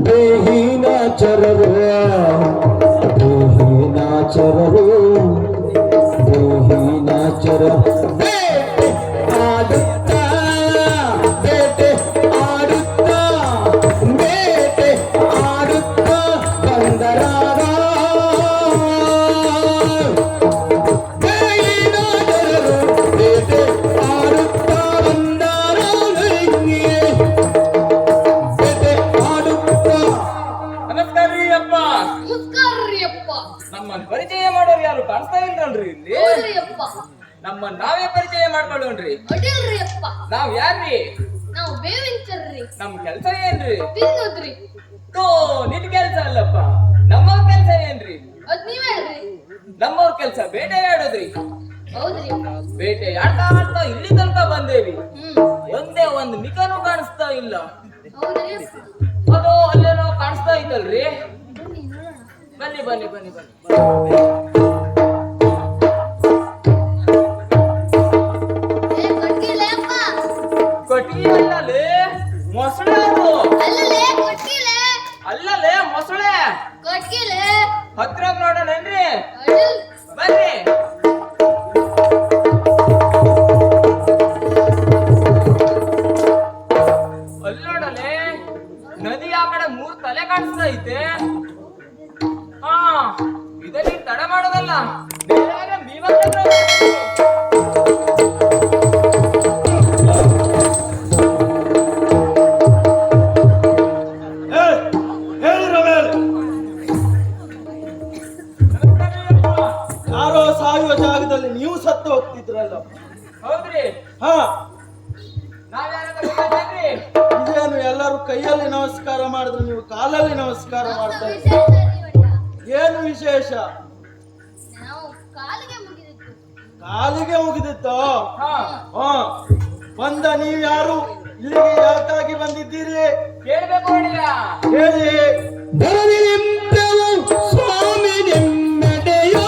ದೇಹಿನಾಚರರು ದೇಹಿನಾಚರರು ದೇಹಿನಾಚರ ಬೇಟೆ ಆಡುತ್ತಾ ಬೇಟೆ ಆಡುತ್ತಾ ಬೇಟೆ ಆಡುತ್ತಾ ಬಂದರಾಗ ದೇಹಿನಾಚರರು ಬೇಟೆ ಆಡುತ್ತಾ ಬಂದರಾಗ ನಮ್ಮನ್ನ ಪರಿಚಯ ಮಾಡೋರು ಯಾರು ಕಾಣಿಸ್ತಾ ಇಲ್ರಲ್ರಿ ಇಲ್ಲಿ ನಮ್ಮನ್ನ ನಾವೇ ಪರಿಚಯ ಮಾಡ್ಕೊಳ್ಳೋಣ್ರಿ. ನಾವ್ ಯಾರ್ರಿ? ನಾವು ಬೇವಿಂಚರ್ರಿ. ನಮ್ ಕೆಲ್ಸ ಏನ್ರಿ? ತಿನ್ನೋದ್ರಿ. ನಿನ್ ಕೆಲ್ಸ ಅಲ್ಲಪ್ಪ, ನಮ್ಮವ್ರ ಕೆಲ್ಸ ಏನ್ರಿ? ಅದ್ ನೀವೇನ್ರಿ? ನಮ್ಮವ್ರ ಕೆಲ್ಸ ಬೇಟೆಯಾಡೋದ್ರಿ. ಹೌದ್ರಿ. ಬೇಟೆಯಾಡ್ತಾ ಆಡ್ತಾ ಇಲ್ಲಿ ತನಕ ಬಂದೇವಿ. ಒಂದೇ ಒಂದ್ ನಿಕನೂ ಕಾಣಿಸ್ತಾ ಇಲ್ಲ. ಅದು ಅಲ್ಲೇನೋ ಕಾಣಿಸ್ತಾ ಇದ್ದಲ್ರಿ. ಬನ್ನಿ ಬನ್ನಿ ಬನ್ನಿ ಬನ್ನಿ. ಕೊಟ್ಟಿಗೆ ಅಲ್ಲಲೇ ಮೊಸಳೆ, ಅದು ಅಲ್ಲಲೇ ಮೊಸಳೆ. ಹತ್ರ ನೋಡೋಣೇನ್ರಿ? ಬನ್ನಿ. ಅಲ್ಲೋಡಲೆ ನದಿ ಆ ಕಡೆ 3 ತಲೆ ಕಾಣಿಸ್ತಾ ಐತೆ. ಇದರಲ್ಲಿ ತಡ ಮಾಡೋದಲ್ಲ, ಯಾರೋ ಸಾಯುವ ಜಾಗದಲ್ಲಿ ನೀವು ಸತ್ತು ಹೋಗ್ತಿದ್ರಲ್ಲ. ಹೌದ್ರಿ. ಇದೇನು ಎಲ್ಲರೂ ಕೈಯಲ್ಲಿ ನಮಸ್ಕಾರ ಮಾಡಿದ್ರು, ನೀವು ಕಾಲಲ್ಲಿ ನಮಸ್ಕಾರ ಮಾಡ್ತಾ ಇದ್ದೀರಿ. ಏನು ವಿಶೇಷ? ಕಾಲಿಗೆ ಮುಗಿದಿತ್ತು. ಬಂದ ನೀವು ಯಾರು? ಇಲ್ಲಿಗೆ ಯಾಕಾಗಿ ಬಂದಿದ್ದೀರಿ? ಕೇಳಬೇಕು. ಹೇಳಿ. ಸ್ವಾಮಿ ನಿಮ್ಮಡೆಯೋ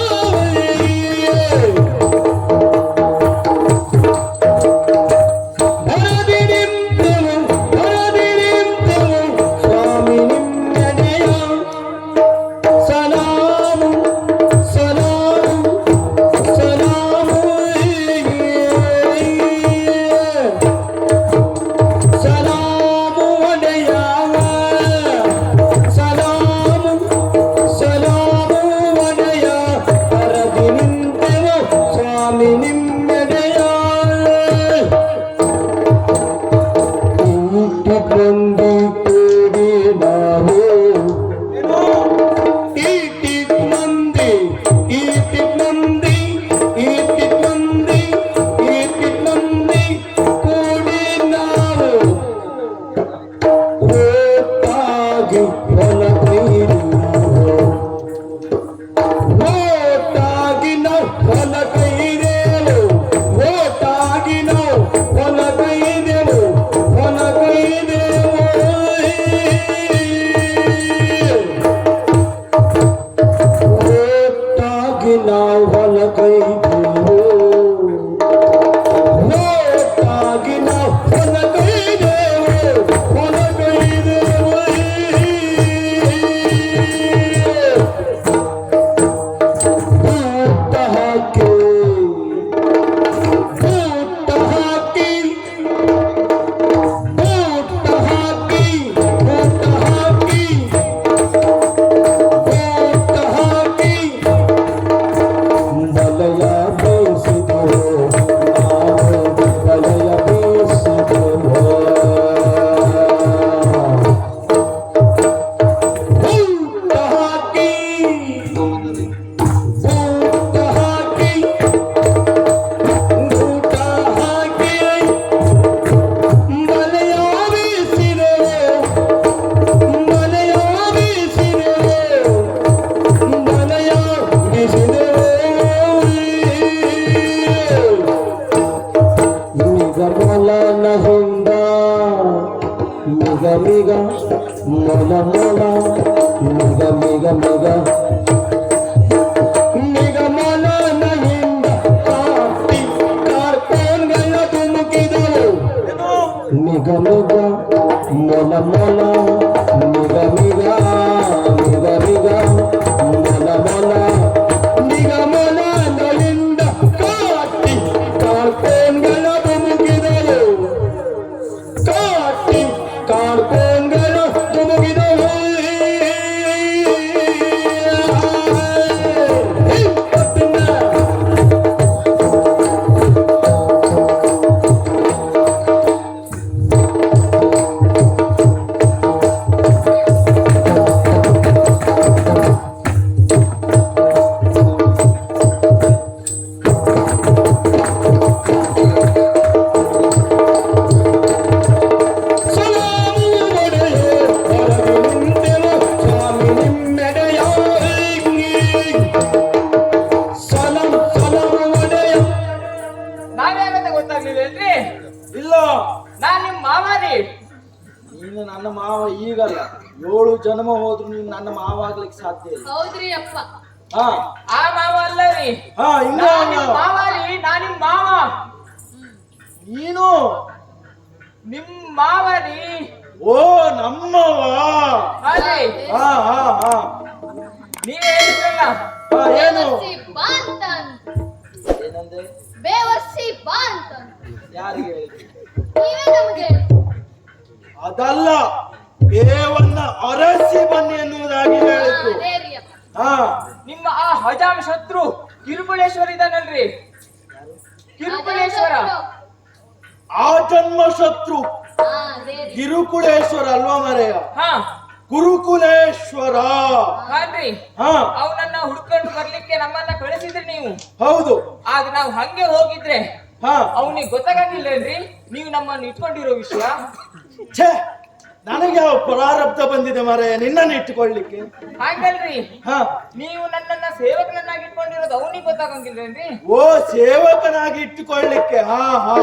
ಮೊಲ ಮೊಲ ಮಿಗ ಮಿಗ ಮಿಗ ಮಿಗ ಮೊಲನಿಂದ ಕಾಟಿ ಕಾರ್ಖಾನೆಗಳ ತುಮುಕಿದವು ಮಿಗ ಮಿಗ ಮೊಲ ಮೊಲ ಮಿಗ ಮಿಗ ಏಳು ಜನ್ಮ ಹೋದ್ರು ನೀನು ನನ್ನ ಮಾವ ಆಗ್ಲಿಕ್ಕೆ ಸಾಧ್ಯ ಇಲ್ಲ. ಹೌದ್ರಿ ಅಪ್ಪ. ಹಾ ಆ ಮಾವ ಅಲ್ಲ ರೀ, ಹಾ ಹಿಂಗ ಮಾವ ರೀ, ನಾ ನಿಮ್ ಮಾವ. ನೀನು ನಿಮ್ ಮಾವ ರೀ. ಓ ನಮ್ಮವ. ಅದೇ ಹಾ ಹಾ ಹಾ ನೀವೇ ಹೇಳಿದ್ರಲ್ಲ. ಹಾ ಏನು ಬೇವರ್ಸಿ ಬಾ ಅಂತ ಅಂದ್ರು. ಏನಂದೆ? ಬೇವರ್ಸಿ ಬಾ ಅಂತ ಅಂದ್ರು. ಯಾರಿಗೆ ಹೇಳಿದ್ರು? ನೀವೇ ನಮ್ಗೆ ಹೇಳಿ. ಅದಲ್ಲ, ಬೇವನ್ನ ಅರಸಿ ಬನ್ನಿ ಎನ್ನುವುದಾಗಿ ಹೇಳಿದ್ರು. ಅದೇ ರೀ ಅಪ್ಪ. ಹಾ ನಿಮ್ಮ ಆ ಹಜಾಮ ಶತ್ರು ಕಿರುಕುಳೇಶ್ವರ ಇದಾನಲ್ರಿ, ಕಿರುಕುಳೇಶ್ವರ. ಆ ಜನ್ಮ ಶತ್ರು ಹಾ ಅದೇ ರೀ. ಕಿರುಕುಳೇಶ್ವರ ಅಲ್ವಾ ಮರೆಯ? ಹಾ ಗುರುಕುಲೇಶ್ವರ. ಹಾನ್ರಿ, ಹಾ ಅವನನ್ನ ಹುಡ್ಕೊಂಡು ಬರ್ಲಿಕ್ಕೆ ನಮ್ಮನ್ನ ಕಳಿಸಿದ್ರಿ ನೀವು. ಹೌದು. ಆಗ ನಾವು ಹಂಗೆ ಹೋಗಿದ್ರೆ ಹಾ ಅವನಿಗೆ ಗೊತ್ತಾಗಂಗಿಲ್ಲೇನ್ರಿ ನೀವು ನಮ್ಮನ್ನು ಇಟ್ಕೊಂಡಿರೋ ವಿಷಯ? ಛೇ, ನನಗೆ ಯಾವ ಪ್ರಾರಬ್ಧ ಬಂದಿದೆ ಮರೆಯ ನಿನ್ನನ್ನು ಇಟ್ಟುಕೊಳ್ಳಿಕ್ಕೆ? ಹಾಗಲ್ರಿ, ಹಾ ನೀವು ನನ್ನನ್ನ ಸೇವಕನನ್ನಾಗಿ ಇಟ್ಕೊಂಡಿರೋದು ಅವನಿಗೆ ಗೊತ್ತಾಗಂಗಿಲ್ಲೇನ್ರಿ? ಓ ಸೇವಕನಾಗಿ ಇಟ್ಟುಕೊಳ್ಳಿಕ್ಕೆ. ಹಾ ಹಾ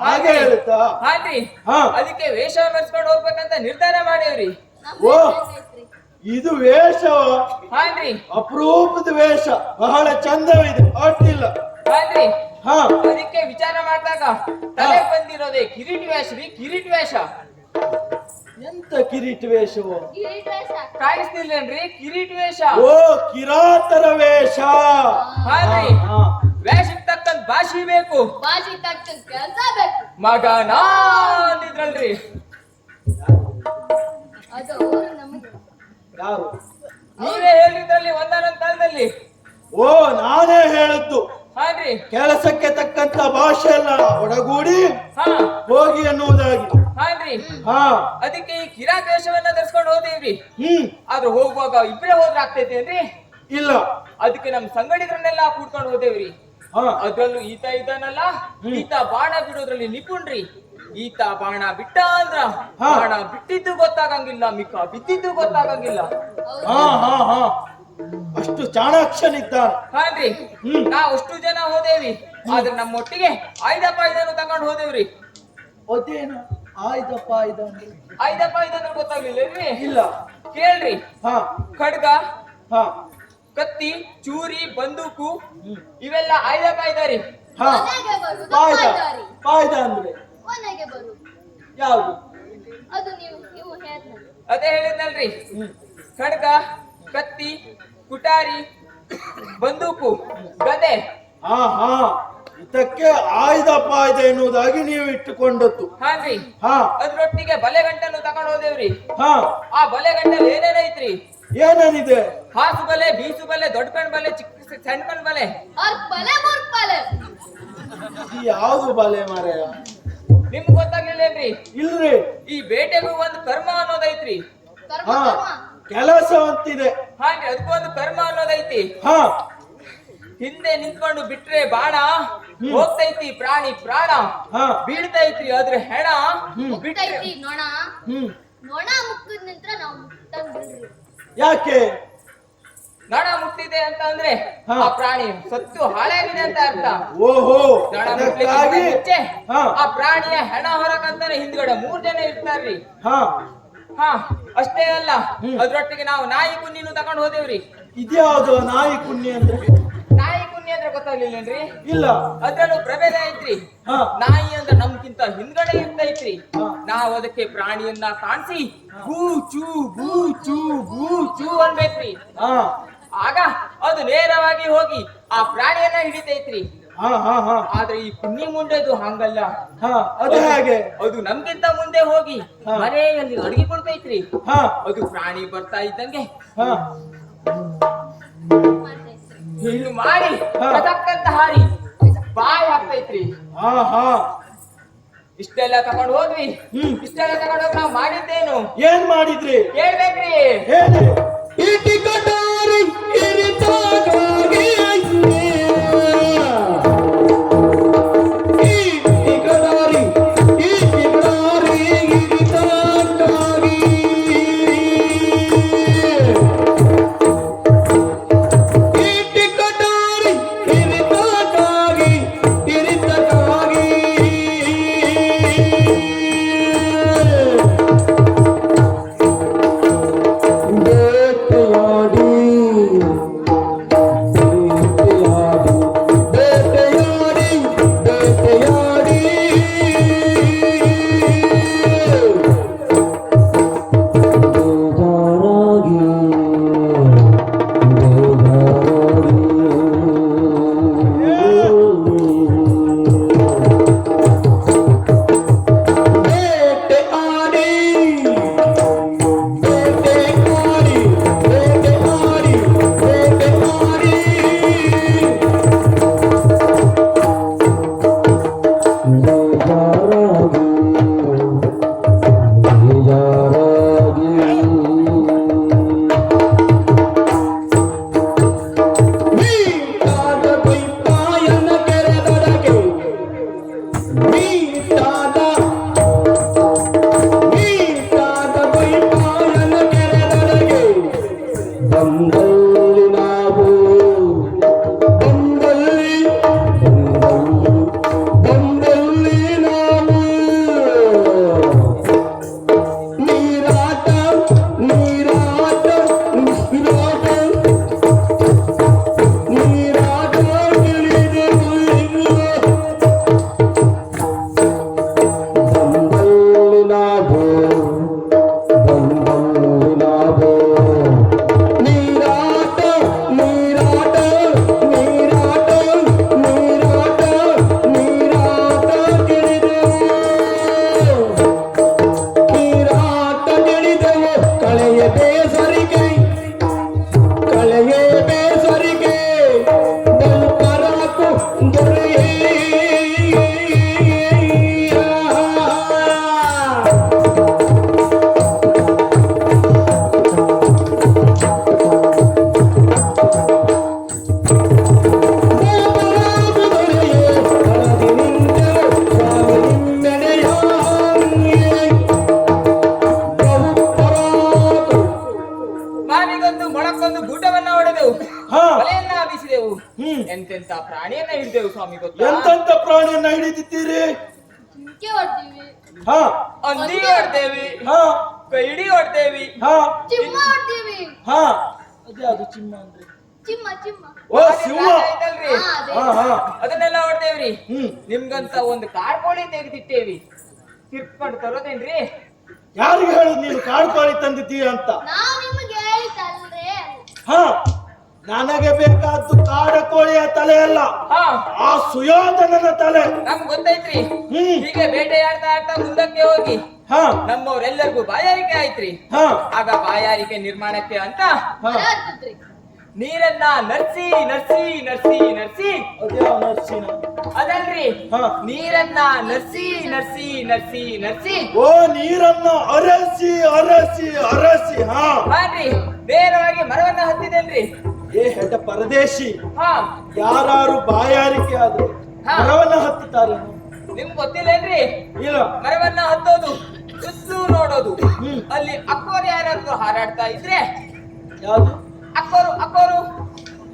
ಹಾಗೆ ಹೇಳುತ್ತಾ? ಹಾನ್ರಿ, ಹಾ ಅದಕ್ಕೆ ವೇಷ ಮರ್ಸ್ಕೊಂಡು ಹೋಗ್ಬೇಕಂತ ನಿರ್ಧಾರ ಮಾಡೇವ್ರಿ. ಓ ಇದು ವೇಷವ? ಹಾನ್ರಿ ಅಪರೂಪದ ವೇಷ, ಬಹಳ ಚಂದವಿದೆ, ಅಡ್ಡಿಲ್ಲ. ಹಾನ್ರಿ, ಹಾ ಅದಕ್ಕೆ ವಿಚಾರ ಮಾಡಿದಾಗ ತಲೆ ಬಂದಿರೋದೇ ಕಿರೀಟ ವೇಷ ರೀ, ಕಿರೀಟ ವೇಷ. ಎಂತ ಕಿರೀಟ ವೇಷವು? ಕಿರೀಟ ವೇಷ. ಕಾಣಿಸ್ತಿಲ್ಲೇನ್ರಿ ಕಿರೀಟ ವೇಷ? ಓ ಕಿರಾತರ ವೇಷ. ಹಾನ್ರಿ, ಹಾ ವೇಷಕ್ಕೆ ತಕ್ಕಂತ ಭಾಷೆ ಬೇಕು, ಬಾಜಿ ತಕ್ಕಂತ ಕೆಲಸ ಬೇಕು. ಮಗನಾ ಅಂದಿದ್ರಲ್ರಿ. ಅದು ಅವ್ರು ನಮಗೆ. ಯಾರು? ನೀವೇ ಹೇಳಿದ್ರಲ್ಲಿ ಒಂದಾನೊಂದ್ ಕಾಲದಲ್ಲಿ. ಓ ನಾನೇ ಹೇಳಿದ್ದು. ಹಾನ್ರಿ, ಕೆಲಸಕ್ಕೆ ತಕ್ಕಂತ ಭಾಷೆ ಎಲ್ಲ ಒಡಗೂಡಿ ಹಾ ಹೋಗಿ ಎನ್ನುವುದಾಗಿ. ಹಾನ್ರಿ, ಹಾ ಅದಕ್ಕೆ ಈ ಕಿರಾತ ವೇಷವನ್ನ ಧರಿಸ್ಕೊಂಡು ಹೋದೇವ್ರಿ. ಹ್ಮ್ ಆದ್ರೆ ಹೋಗುವಾಗ ಇಬ್ಬರೇ ಹೋದ್ರೆ ಆಗ್ತೈತೇನ್ರಿ? ಇಲ್ಲ. ಅದಕ್ಕೆ ನಮ್ ಸಂಗಡಿಗರನ್ನೆಲ್ಲ ಕೂಡ್ಕೊಂಡು ಹೋದೇವ್ರಿ. ಹಾ ಅದ್ರಲ್ಲೂ ಈತ ಇದ್ದಾನಲ್ಲ, ಈತ ಬಾಣ ಬಿಡೋದ್ರಲ್ಲಿ ನಿಪುಣ್ರಿ. ಈತ ಬಾಣ ಬಿಟ್ಟ ಅಂದ್ರ ಹಾ. ಬಾಣ ಬಿಟ್ಟಿದ್ದು ಗೊತ್ತಾಗಂಗಿಲ್ಲ, ಮಿಕ್ಕ ಬಿದ್ದಿದ್ದು ಗೊತ್ತಾಗಂಗಿಲ್ಲ. ಹಾ ಹಾ ಹಾ ಅಷ್ಟು ಚಾಣಾಕ್ಷನಿದ್ದಾನೆ. ಹಾನ್ರಿ, ಹ್ಮ್. ನಾವ್ ಅಷ್ಟು ಜನ ಹೋದೇವಿ. ಆದ್ರೆ ನಮ್ಮೊಟ್ಟಿಗೆ ಐದನ್ನು ತಗೊಂಡು ಹೋದೇವ್ರಿ. ಅದೇನು ಆಯ್ದಪ್ಪ ಆಯ್ದ ಅಂದ್ರೆ? ಐದನ್ನು ಗೊತ್ತಾಗ್ಲಿಲ್ಲ ಇಲ್ಲ. ಕೇಳ್ರಿ, ಹಾ ಖಡ್ಗ, ಹಾ ಕತ್ತಿ, ಚೂರಿ, ಬಂದೂಕು ಹ್ಮ್. ಇವೆಲ್ಲ ಐದರಿ. ಹಾ ಮನೆಗೆ ಬರುದು ಪಾಯ್ದ. ಪಾಯ್ದಾರಿ. ಪಾಯ್ದ ಅಂದ್ರೆ ಮನೆಗೆ ಬರುದು ಯಾವುದು? ಅದು ನೀವು ಹೇಳ್ತಾರೆ. ಅದೇ ಹೇಳಿದ್ನಲ್ರಿ, ಹ್ಮ್. ಖಡ್ಗ, ಕತ್ತಿ, ಕುಟಾರಿ, ಬಂದೂಕು, ಗದೆ. ಹಾ ಹಾ ಇದಕ್ಕೆ ಆಯ್ದ ಪಾಯ್ದ ಎನ್ನುವುದಾಗಿ ನೀವು ಇಟ್ಟುಕೊಂಡದ್ದು. ಹಾನ್ರಿ, ಹಾ ಅದ್ರೊಟ್ಟಿಗೆ ಬಲೆಗಂಟನ್ನು ತಗೊಂಡು ಹೋದೇವ್ರಿ. ಹಾ ಆ ಬಲೆಗಂಟಲ್ಲಿ ಏನೇನೈತ್ರಿ? ಏನೇನಿದೆ? ಹಾಸು ಬಲೆ, ಬೀಸು ಬಲೆ, ದೊಡ್ಡ ಕಣ್ ಬಲೆ, ಚಿಕ್ಕ ಸಣ್ಣ ಕಣ್ ಬಲೆ. ಅವ್ರ ಬಲೆ ಮುರ್ಪಲೆ. ಈ ಯಾವುದು ಬಲೆ ಮಾರಾಯ? ನಿಮ್ಗೆ ಗೊತ್ತಾಗ್ಲಿಲ್ಲೇನ್ರಿ? ಇಲ್ರಿ. ಈ ಬೇಟೆಗೂ ಒಂದು ಕರ್ಮ ಅನ್ನೋದೈತ್ರಿ. ಕರ್ಮ ಹಾ ಕರ್ಮ. ಕೆಲಸ ಅಂತಿದೆ. ಹಾನ್ರಿ, ಅದಕ್ಕೂ ಒಂದು ಕರ್ಮ ಅನ್ನೋದೈತಿ. ಹಾ ಹಿಂದೆ ನಿಂತ್ಕೊಂಡು ಬಿಟ್ರೆ ಬಾಣ ಹೋಗ್ತೈತಿ, ಪ್ರಾಣಿ ಪ್ರಾಣ ಹಾ ಬೀಳ್ತೈತ್ರಿ. ಅದ್ರ ಹೆಣ ಬಿಟ್ರೆ ಬಿಟ್ಟೈತಿ ನೊಣ. ಹ್ಮ್ ನೊಣ ಮುಕ್ಕಿದ ನಂತರ ನಾವು ಮುಕ್ತಂಗ್ ಬಿಡ್ರಿ. ಯಾಕೆ? ನೊಣ ಮುಟ್ಟಿದೆ ಅಂತ ಅಂದ್ರೆ ಹಾ. ಆ ಪ್ರಾಣಿ ಸತ್ತು ಹಾಳಾಗಿದೆ ಅಂತ ಅರ್ಥ. ಓಹೋ ನೊಣ ಅದಕ್ಕಾಗಿ ಮುಟ್ಲಿಕ್ಕೆ ಮುಂಚೆ ಹಾ ಆ ಪ್ರಾಣಿಯ ಹೆಣ ಹೊರಕಂತಾನೆ ಹಿಂದ್ಗಡೆ 3 ಜನ ಇರ್ತಾರ್ರಿ. ಹಾ ಹಾ ಅಷ್ಟೇ ಅಲ್ಲ, ಹ್ಮ್. ಅದ್ರೊಟ್ಟಿಗೆ ನಾವು ನಾಯಿ ಕುನ್ನಿನೂ ತಗೊಂಡು ಹೋದೇವ್ರಿ. ಇದ್ಯಾವುದು ನಾಯಿ ಕುನ್ನಿ ಅಂದ್ರೆ? ನಾಯಿ ಕುನ್ನಿ ಅಂದ್ರೆ ಗೊತ್ತಾಗ್ಲಿಲ್ಲೇನ್ರಿ? ಇಲ್ಲ. ಅದ್ರಲ್ಲೂ ಪ್ರಭೇದ ಐತ್ರಿ. ಹಾ ನಾಯಿ ಅಂದ್ರೆ ನಮ್ಗಿಂತ ಹಿಂದ್ಗಡೆ ಇರ್ತೈತ್ರಿ. ಹಾ. ನಾವ್ ಅದಕ್ಕೆ ಪ್ರಾಣಿಯನ್ನ ಕಾಣಿಸಿ ಗೂಚು ಗೂಚು ಗೂಚು ಅನ್ಬೇಕ್ರಿ. ಹಾ ಆಗ ಅದು ನೇರವಾಗಿ ಹೋಗಿ ಆ ಪ್ರಾಣಿಯನ್ನ ಹಿಡಿತೈತ್ರಿ. ಹಾ ಹಾ ಹಾ ಆದ್ರೆ ಈ ಕುನ್ನಿ ಮುಂಡೆದು ಹಂಗಲ್ಲ. ಹಾ ಅದು ಹೇಗೆ? ಅದು ನಮ್ಗಿಂತ ಮುಂದೆ ಹೋಗಿ ಹಾ. ಮನೆಯಲ್ಲಿ ಅಡಗಿಕೊಳ್ತೈತ್ರಿ. ಹಾ ಅದು ಪ್ರಾಣಿ ಬರ್ತಾ ಇದ್ದಂಗೆ ಹಾ ಮಾಡ್ತೈತಿ. ಇನ್ನು ಮಾಡಿ ಹಾ. ಕದಕ್ಕಂತ ಹಾರಿ ಬಾಯಿ ಹಾಕ್ತೈತ್ರಿ. ಹಾ ಹಾ ಇಷ್ಟೆಲ್ಲ ತಗೊಂಡು ಹೋದ್ವಿ. ಹ್ಮ್. ಇಷ್ಟೆಲ್ಲ ತಗೊಂಡು ಹೋಗಿ ನಾವ್ ಮಾಡಿದ್ದೇನು ಏನ್ ಮಾಡಿದ್ರಿ? ಹೇಳ್ಬೇಕ್ರಿ. ಹೇಳಿ. ಇಟಿ ಕಟಾರಿ ಇರಿತಾಗಾಗಿ ಇಟಿ ಕಟಾರಿ ಇರಿತಾಗಾಗಿ ಇಟಿ ಕಟಾರಿ ಇರಿತಾಗಾಗಿ ಇರಿತಾಗಾಗಿ ಬಂದಲ್ಲಿ ನಾವು ಬಂದಲ್ಲಿ ಬಂದಲ್ಲಿ ನಾವು ನೀರಾಟ ನೀರಾಟ ನೀರಾಟ ನೀರಾಟ ತಿಳಿದೆವು ಬಂದಲ್ಲಿ ನಾವು ಬಂದಲ್ಲಿ ನಾವು ನೀರಾಟ ನೀರಾಟ ನೀರಾಟ ನೀರಾಟ ನೀರಾಟ ತಿಳಿದೆವು ನೀರಾಟ ತಿಳಿದೆವು ಕಳೆಯ ಬೇಸರಿಕೆ ಕಳೆಯ ಬೇಸರಿಕೆ ಬಲ್ಪರಾಕು ದೊರೆಯೇ ಮಾವಿಗೊಂದು ಮೊಳಕ್ಕೊಂದು ಗೂಟವನ್ನ ಹೊಡೆದೆವು ಹಾ ಬಲೆಯನ್ನ ಬೀಸಿದೆವು ಹ್ಮ್ ಎಂತೆಂತ ಪ್ರಾಣಿಯನ್ನ ಹಿಡಿದೆವು ಸ್ವಾಮಿ ಗೊತ್ತಾ ಎಂತೆಂತ ಪ್ರಾಣಿಯನ್ನ ಹಿಡಿದಿದ್ದೀರಿ ಜಿಂಕೆ ಹೊಡ್ತೀವಿ ಹಾ ಹಂದಿ ಹೊಡ್ತೇವಿ ಹಾ ಕೈಡಿ ಹೊಡ್ತೇವಿ ಹಾ ಚಿಮ್ಮ ಹೊಡ್ತೀವಿ ಹಾ ಅದ್ಯಾವುದು ಚಿಮ್ಮ ಅಂದ್ರೆ ಚಿಮ್ಮ ಚಿಮ್ಮ ಓ ಸಿಂಹ ಐತಲ್ರಿ ಹಾ, ಅದೇ. ಹಾ ಹಾ ಅದನ್ನೆಲ್ಲ ಹೊಡ್ತೇವ್ರಿ ಹ್ಮ್ ನಿಮ್ಗಂತ ಒಂದು ಕಾರ್ಕೋಳಿ ತೆಗೆದಿಟ್ಟೇವಿ ತಿರ್ಕೊಂಡು ತರೋದೇನ್ರಿ ಯಾರಿಗೆ ಹೇಳುದು ನೀನು ಕಾಡ್ಕೋಳಿ ತಂದಿದ್ದೀಯ ಅಂತ ನಾವು ನಿಮಗೆ ಹೇಳಿದ್ದಲ್ರೇ ಹಾ ನನಗೆ ಬೇಕಾದ್ದು ಕಾಡಕೋಳಿಯ ತಲೆ ಅಲ್ಲ ಹಾ ಆ ಸುಯೋಧನನ ತಲೆ ನಮ್ಗ್ ಗೊತ್ತೈತ್ರಿ ಹ್ಮ್ ಹೀಗೆ ಬೇಟೆಯಾಡ್ತಾ ಆಡ್ತಾ ಮುಂದಕ್ಕೆ ಹೋಗಿ ಹಾ ನಮ್ಮವ್ರೆಲ್ಲರಿಗೂ ಬಾಯಾರಿಕೆ ಆಯ್ತ್ರಿ ಹಾ ಆಗ ಬಾಯಾರಿಕೆ ನಿರ್ಮಾಣಕ್ಕೆ ಅಂತ ಹಾ ಹತ್ತಿದ್ರಿ ನೀರನ್ನ ನರ್ಸಿ ನರ್ಸಿ ನರ್ಸಿ ನರ್ಸಿ ಅದ್ಯಾವ ನರ್ಸಿನ ಅದಲ್ರಿ ಹಾ ನೀರನ್ನ ನರ್ಸಿ ನರ್ಸಿ ನರ್ಸಿ ನರ್ಸಿ ಓ ನೀರನ್ನು ಅರಸಿ ಅರಸಿ ಅರಸಿ ಹಾ ಹಾನ್ರಿ ನೇರವಾಗಿ ಮರವನ್ನ ಹತ್ತಿದೇನ್ರಿ ಏ ಹೆಡ್ಡ ಪರದೇಶಿ ಹಾ ಯಾರು ಬಾಯಾರಿಕೆ ಆದ್ರೆ ಹಾ. ಮರವನ್ನ ಹತ್ತುತ್ತಾರೆ ನಿಮ್ಗ್ ಗೊತ್ತಿಲ್ಲೇನ್ರಿ ಇಲ್ಲ ಮರವನ್ನ ಹತ್ತೋದು ಸುತ್ತಲೂ ನೋಡೋದು ಹ್ಮ್. ಅಲ್ಲಿ ಅಕ್ಕೋರು ಯಾರಾದ್ರೂ ಹಾರಾಡ್ತಾ ಇದ್ರೆ ಯಾವುದು ಅಕ್ಕೋರು ಅಕ್ಕೋರು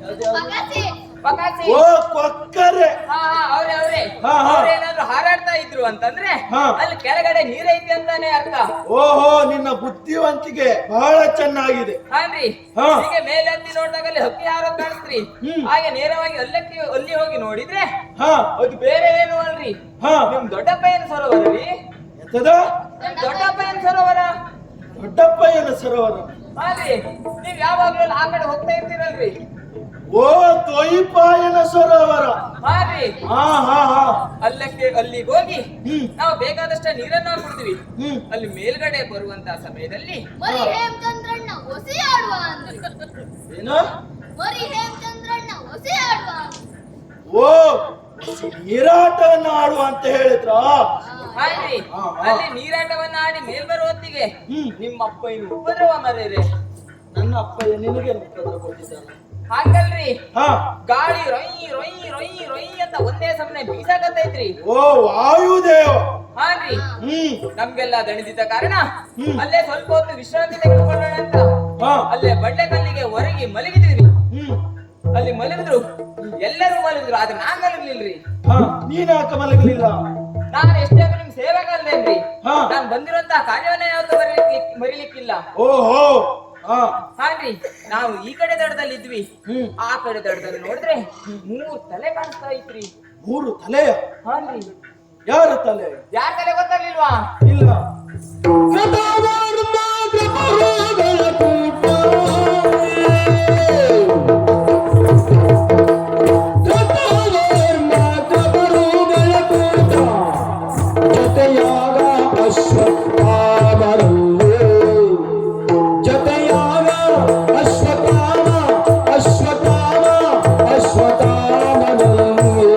ಯಾವ್ದ್ಯಾವ್ದು? ಪಗಾಸಿ ಬಕಾಸಿ ಓ ಕೊಕ್ಕರೆ ಹಾ ಅವ್ರೆ ಅವ್ರೆ ಹಾ, ಹಾ. ಅವ್ರೇನಾದ್ರೂ ಹಾರಾಡ್ತಾ ಇದ್ರು ಅಂತಂದ್ರೆ ಹಾ. ಅಲ್ಲಿ ಕೆಳಗಡೆ ನೀರೈತಿ ಅಂತಾನೆ ಅರ್ಥ ಓಹೋ ನಿನ್ನ ಬುದ್ಧಿವಂತಿಕೆ ಬಹಳ ಚೆನ್ನಾಗಿದೆ ಹಾನ್ರಿ ಹಾ. ಹೀಗೆ ಮೇಲೆ ಹತ್ತಿ ನೋಡಿದಾಗ ಅಲ್ಲಿ ಹಕ್ಕಿ ಹಾರೋದ್ ಕಾಣಿಸ್ತ್ರಿ ಹ್ಮ್. ಹಾಗೆ ನೇರವಾಗಿ ಅಲ್ಲಿ ಹೋಗಿ ನೋಡಿದ್ರೆ ಹಾ ಅದು ಬೇರೆ ಏನು ಅಲ್ರಿ ಹಾ ನಿಮ್ ದೊಡ್ಡಪ್ಪಯ್ಯನ ಸರೋವರ ರೀ ಎಂತದ ನಿಮ್ ದೊಡ್ಡಪ್ಪಯ್ಯನ ಸರೋವರ ದೊಡ್ಡಪ್ಪಯ್ಯನ ಸರೋವರ ಹಾನ್ರಿ ನೀವ್ ಯಾವಾಗ್ಲೂ ಆ ಕಡೆ ಹೋಗ್ತಾ ಇರ್ತೀರಲ್ರಿ ಓ ದ್ವೈಪಾಯನ ಸರೋವರ ಹಾನ್ರಿ ಹಾ ಹಾ ಹಾ ಅಲ್ಲಿಗೆ ಹೋಗಿ ಹ್ಮ್ ನಾವು ಬೇಕಾದಷ್ಟ ನೀರನ್ನ ಕುಡಿದ್ವಿ ಹ್ಮ್ ಅಲ್ಲಿ ಮೇಲ್ಗಡೆ ಬರುವಂತ ಸಮಯದಲ್ಲಿ ಮರಿ ಹೇಮಚಂದ್ರಣ್ಣ ಒಸಿ ಆಡುವ ಅಂದ್ರಿ ಏನು ಮರಿ ಹೇಮಚಂದ್ರಣ್ಣ ಒಸಿ ಆಡುವ ಅಂದ್ರಿ. ಓ ನೀರಾಟವನ್ನ ಆಡು ಅಂತ ಹೇಳಿದ್ರ ಹಾನ್ರಿ ಹಾ, ಹಾ. ಅಲ್ಲಿ ನೀರಾಟವನ್ನ ಆಡಿ ಮೇಲ್ ಬರೋ ಹೊತ್ತಿಗೆ ಹ್ಮ್ ನಿಮ್ಮ ಅಪ್ಪ ಇನ್ನು ಉಪದ್ರವ ಮರ್ಯಾರೆ ನನ್ನ ಅಪ್ಪಯ್ಯ ನಿನಗೆ ಉಪದ್ರ ಕೊಟ್ಟಿದ್ದಾನೆ ಹಾಗಲ್ರಿ ಹಾ ಗಾಳಿ ರೊಯ್ ರೊಯ್ ರೊಯ್ ರೊಯ್ ಅಂತ ಒಂದೇ ಸಮನೆ ಬೀಸಾಕತ್ತೈತ್ರಿ ಓ ವಾಯುದೇವ ಹಾನ್ರಿ ಹ್ಮ್ ನಮ್ಗೆಲ್ಲ ದಣಿದಿದ್ದ ಕಾರಣ ಹ್ಮ್. ಅಲ್ಲೇ ಸ್ವಲ್ಪ ಹೊತ್ತು ವಿಶ್ರಾಂತಿ ತೆಗೆದುಕೊಳ್ಳೋಣ ಅಂತ ಹಾ ಅಲ್ಲೇ ಬಂಡೆ ಕಲ್ಲಿಗೆ ಹೊರಗಿ ಮಲಗಿದ್ವಿ ಹ್ಮ್ ಅಲ್ಲಿ ಮಲಗಿದ್ರು ಎಲ್ಲರೂ ಮಲಗಿದ್ರು ಆದ್ರೆ ನಾನ್ ಮಲಗ್ಲಿಲ್ರಿ ಹಾ ನೀನ್ ಯಾಕೆ ಮಲಗಲಿಲ್ಲ ನಾನು ಎಷ್ಟೇ ನಿಮ್ ಸೇವೆಗ ಅಲ್ಲೇನ್ರಿ ಹಾ. ನಾನ್ ಬಂದಿರುವಂತ ಕಾರ್ಯವನ್ನೇ ಯಾವತ್ತೂ ಮರಿಲಿಕ್ಕಿಲ್ಲ ಓಹೋ ಹಾ ಹಾನ್ರಿ ನಾವು ಈ ಕಡೆ ದಡದಲ್ಲಿ ಇದ್ವಿ ಹ್ಮ್ ಆ ಕಡೆ ದಡದಲ್ಲಿ ನೋಡಿದ್ರೆ 3 ತಲೆ ಕಾಣಿಸ್ತಾ ಇತ್ರಿ 3 ತಲೆಯ ಹಾನ್ರಿ ಯಾರ ತಲೆ ಯಾರ ತಲೆ ಗೊತ್ತಾಗ್ಲಿಲ್ವಾ ಇಲ್ಲ ಕಥಾವರ್ಮ ಕೃಪರೋಗಗಳ ಕೂಟ ಕಥಾವರ್ಮ ಕೃಪರೋಗಗಳ ಕೂಟ ಜೊತೆಯಾಗ ಅಶ್ವತ್ಥಾಮರಲ್ಲೇ ಜೊತೆಯಾಗ ಅಶ್ವತ್ಥಾಮ ಅಶ್ವತ್ಥಾಮ ಅಶ್ವತ್ಥಾಮರಲ್ಲೇ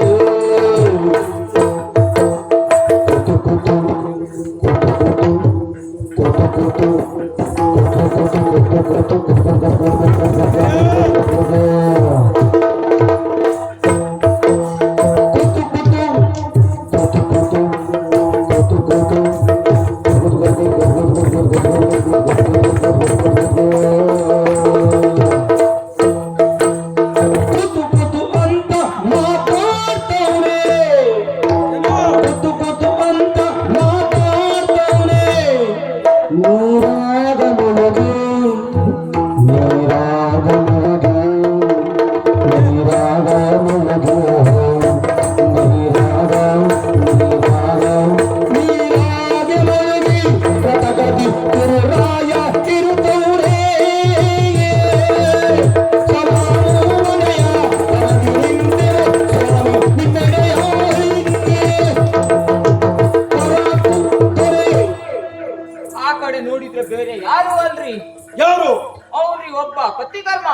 ಅವ್ರಿ ಒಬ್ಬ ಕತ್ತಿಕರ್ಮ.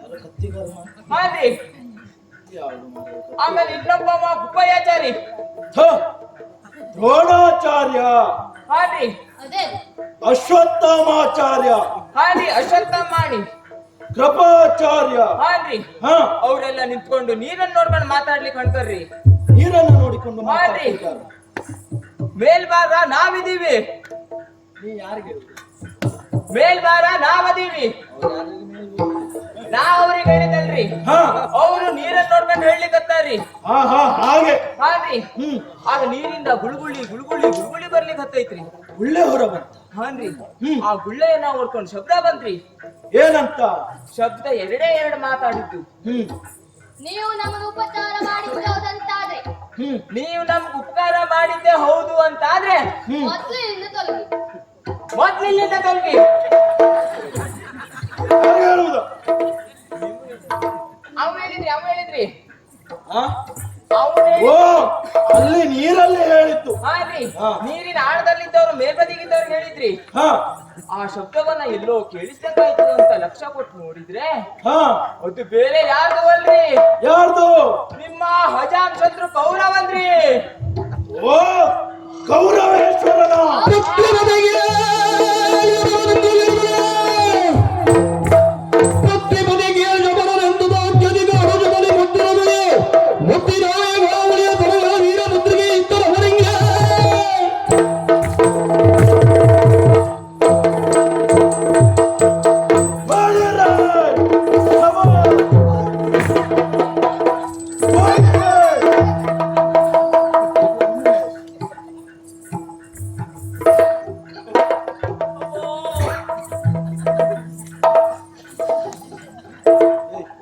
ಯಾರು ಕತ್ತಿಗಾರನ? ಹಾ ರೀ. ಯಾವ್ದು ಮಾರಾಯ? ಆಮೇಲೆ ಇನ್ನೊಬ್ಬ ಉಪಾಯಾಚಾರಿ. ಥ, ದ್ರೋಣಾಚಾರ್ಯ, ಹಾ ರೀ. ಅದೇ ಅಶ್ವತ್ಥಾಮಾಚಾರ್ಯ, ಹಾ ರೀ. ಅಶ್ವತ್ಥಮಾಣಿ. ಕೃಪಾಚಾರ್ಯ. ಹಾ ರೀ. ಹಾ, ಅವರೆಲ್ಲ ನಿಂತ್ಕೊಂಡು ನೀರನ್ನು ನೋಡ್ಕೊಂಡು ಮಾತಾಡ್ಲಿಕ್ಕೆ ಹೊಂಟಾರ್ರಿ. ನೀರನ್ನು ನೋಡಿಕೊಂಡು ಹಾ ರೀ. ಮಾತಾಡ್ತಿದ್ದಾರೆ. ಮೇಲ್ಭಾಗ ನಾವಿದೀವಿ. ನೀ ಯಾರಿಗೆ? ಮೇಲ್ಭಾಗ ನಾವದೀವಿ. ನಾ ಅವ್ರಿಗೆ ಹೇಳಿದಲ್ರಿ. ಹಾ ಅವರು ನೀರನ್ನು ನೋಡ್ಕೊಂಡು ಹೇಳಿಕತ್ತಾರಿ. ಹಾ ಹಾ ಹಾಗೆ. ಹಾ ರೀ. ಹ್ಮ್, ಆಗ ನೀರಿಂದ ಗುಳುಗುಳಿ ಗುಳುಗುಳಿ ಗುಳುಗುಳಿ ಬರ್ಲಿಕ್ಕೆ ಹತ್ತೈತ್ರಿ. ಒಳ್ಳೆ ಹೊರ ಬಂತ. ಹಾನ್ರಿ. ಹ್ಮ್. ಆ ಗುಳ್ಳೆಯನ್ನ ಓಡ್ಕೊಂಡು ಶಬ್ದ ಬಂತ್ರಿ. ಏನಂತ? ಶಬ್ದ ಎರಡು ಮಾತಾಡಿದ್ದು. ಹ್ಮ್ ನೀವು ನಮಗೆ ಉಪಚಾರ ಮಾಡಿಕೊಳ್ಳೋದಂತಾದ್ರೆ ಹ್ಮ್ ನೀವು ನಮ್ಗೆ ಉಪಕಾರ ಮಾಡಿದ್ದೆ ಹೌದು ಅಂತಾದ್ರೆ ಹ್ಮ್ ಮೊದಲು ಇಲ್ಲಿಂದ ತೊಲಗಿ. ಮೊದ್ಲಿಲ್ಲಿಂದ ತೊಲಗಿ. ಯಾರು ಹೇಳುವುದು? ಅವ್ ಹೇಳಿದ್ರಿ ಆ? ಅವ್ನು ಓ, ಅಲ್ಲಿ ನೀರಲ್ಲಿ ಹೇಳಿದ್ದು. ಹಾ ರೀ. ಹಾ. ನೀರಿನ ಆಳದಲ್ಲಿದ್ದವ್ರು ಮೇಲ್ಬದಿಗಿದ್ದವ್ರು ಹೇಳಿದ್ರಿ. ಹಾ ಆ ಶಬ್ದವನ್ನ ಎಲ್ಲೋ ಕೇಳಿಸ್ದಂಗಾಯ್ತು ಅಂತ ಲಕ್ಷ್ಯ ಕೊಟ್ಟು ನೋಡಿದ್ರೆ ಹಾ, ಅದು ಬೇರೆ ಯಾರ್ದು ಅಲ್ರಿ, ಯಾರ್ದು? ನಿಮ್ಮ ಹಜಾಮ್ ಶತ್ರು ಕೌರವಂದ್ರಿ. ಓ, ಕೌರವೇಶ್ವರನ. ಮಾಡಿರಾಯ್. ಸವಾಲ್. ಮಾಡಿರಾಯ್.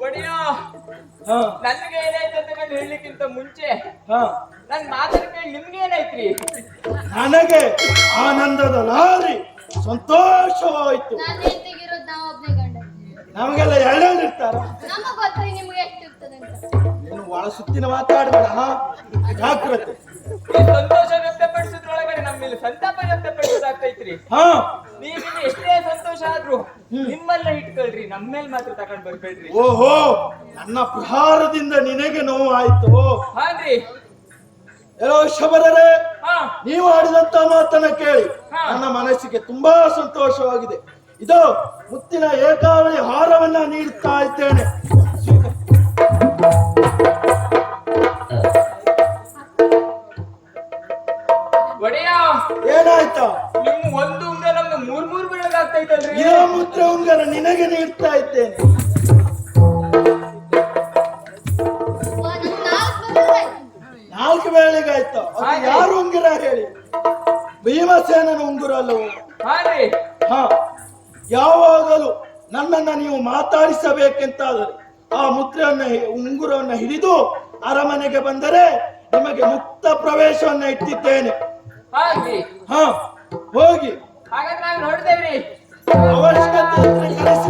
ಒಡಿಯೋ, ಹಾ ನನ್ಗೆ ಏನಾಯ್ತು ಅಂತ ಕಂಡು ಹೇಳಲಿಕ್ಕಿಂತ ಮುಂಚೆ ಹಾ, ನನ್ ಮಾತನ್ನ ಕೇಳಿ ನಿಮ್ಗೆ ಏನಾಯ್ತ್ರಿ? ನನಗೆ ಆನಂದದ ಲಾರಿ, ಸಂತೋಷವಾಯ್ತು. ನಾನು ಹೆಂಡತಿಗಿರೋದು ನಾವು ಒಬ್ಬನೇ ಗಂಡ. ನಮಗೆಲ್ಲ ಎರಡೆರಡು ಇರ್ತಾರ. ನಮಗ್ ಗೊತ್ತ್ರಿ ನಿಮ್ಗೆ ಎಷ್ಟು ಇರ್ತದೆ ಅಂತ. ನೀನು ಒಳ ಸುತ್ತಿನ ಮಾತಾಡ್ಬೇಡ. ಹಾ, ಜಾಗ್ರತೆ. ಈ ಸಂತೋಷ ವ್ಯಕ್ತಪಡಿಸೋದ್ರೊಳಗಡೆ ನಮ್ಮಲ್ಲಿ ಸಂತಾಪ ವ್ಯಕ್ತಪಡಿಸೋದಾಗ್ತೈತ್ರಿ. ಹಾ, ನೀವಿಲ್ಲಿ ಎಷ್ಟೇ ಸಂತೋಷ ಆದ್ರೂ ನಿಮ್ಮಲ್ಲ ಇಟ್ಕೊಳ್ರಿ, ನಮ್ಮೇಲ್ ಮಾತ್ರ ತಗೊಂಡ್ ಬರ್ಬೇಡ್ರಿ. ಓಹೋ, ನನ್ನ ಪ್ರಹಾರದಿಂದ ನಿನಗೆ ನೋವು ಆಯ್ತು. ಹಾನ್ರಿ. ಎಲ್ಲೋ ಶಬರರೇ, ಹಾ ನೀವು ಆಡಿದಂತ ಮಾತನ್ನ ಕೇಳಿ ಹಾ. ನನ್ನ ಮನಸ್ಸಿಗೆ ತುಂಬಾ ಸಂತೋಷವಾಗಿದೆ. ಇದು ಮುತ್ತಿನ ಏಕಾವಳಿ ಹಾರವನ್ನ ನೀಡುತ್ತಾ ಇದ್ದೇನೆ. ಒಡೆಯ, ಏನಾಯ್ತಾ? ನಿಮ್ ಒಂದು ಉಂಗ್ರ ನಮ್ಗೆ ಮೂರ್ ಬೀಳೋದಾಗ್ತೈತಲ್ರಿ. ಇರೋ ಮುದ್ರ ಉಂಗರ ನಿನಗೆ ನೀಡ್ತಾ ಇದ್ದೇನೆ. ನನ್ ನಾಲ್ಕು ಬರೋದಾಯ್ತು. 4 ವೇಳೆಗಾಯ್ತು. ಅದು ಹಾಗೆ. ಯಾರು ಉಂಗುರ ಹೇಳಿ? ಭೀಮಸೇನನ ಉಂಗುರ ಅಲ್ಲವು. ಹಾನ್ರಿ. ಹಾ, ಯಾವಾಗಲೂ ನನ್ನನ್ನ ನೀವು ಮಾತಾಡಿಸಬೇಕೆಂತಾದರೆ ಆ ಮುದ್ರೆಯನ್ನ ಉಂಗುರವನ್ನ ಹಿಡಿದು ಅರಮನೆಗೆ ಬಂದರೆ ನಿಮಗೆ ಮುಕ್ತ ಪ್ರವೇಶವನ್ನ ಇಟ್ಟಿದ್ದೇನೆ. ಹಾನ್ರಿ. ಹಾ, ಹೋಗಿ ಹಾಗಾದ್ರೆ ನಾವ್ ನೋಡ್ತೇವ್ರಿ. ಅವಶ್ಯಕತೆ ಇದ್ರೆ ಕರೆಸಿ.